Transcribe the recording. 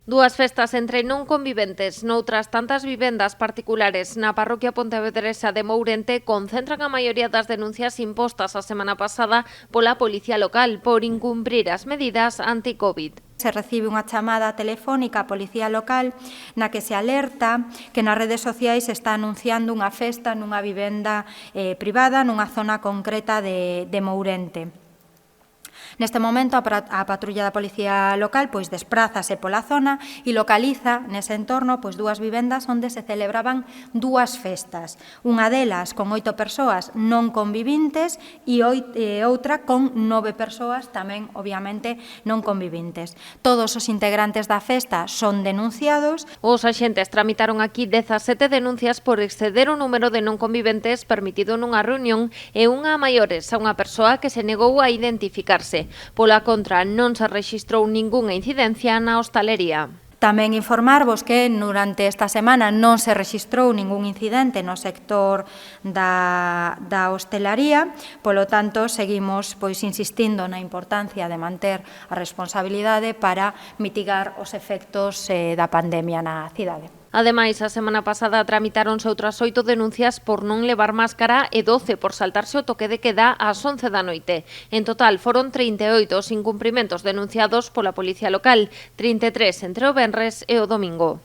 Dúas festas entre non conviventes noutras tantas vivendas particulares na parroquia pontevedresa de Mourente concentran a maioría das denuncias impostas a semana pasada pola Policía Local por incumprir as medidas anti-Covid. Se recibe unha chamada telefónica á Policía Local na que se alerta que nas redes sociais se está anunciando unha festa nunha vivenda privada nunha zona concreta de Mourente. Neste momento, a patrulla da Policía Local desprázase pola zona e localiza nese entorno dúas vivendas onde se celebraban dúas festas. Unha delas con 8 persoas non convivintes e outra con 9 persoas tamén, obviamente, non convivintes. Todos os integrantes da festa son denunciados. Os axentes tramitaron aquí 17 denuncias por exceder o número de non conviventes permitido nunha reunión e unha a maiores a unha persoa que se negou a identificarse. Pola contra, non se rexistrou ningunha incidencia na hostalería. Tamén informarvos que durante esta semana non se rexistrou ningún incidente no sector da hostelaría, polo tanto, seguimos insistindo na importancia de manter a responsabilidade para mitigar os efectos da pandemia na cidade. Ademais, a semana pasada tramitáronse outras 8 denuncias por non levar máscara e 12 por saltarse o toque de queda ás 11 da noite. En total, foron 38 os incumprimentos denunciados pola Policía Local, 33 entre o venres e o domingo.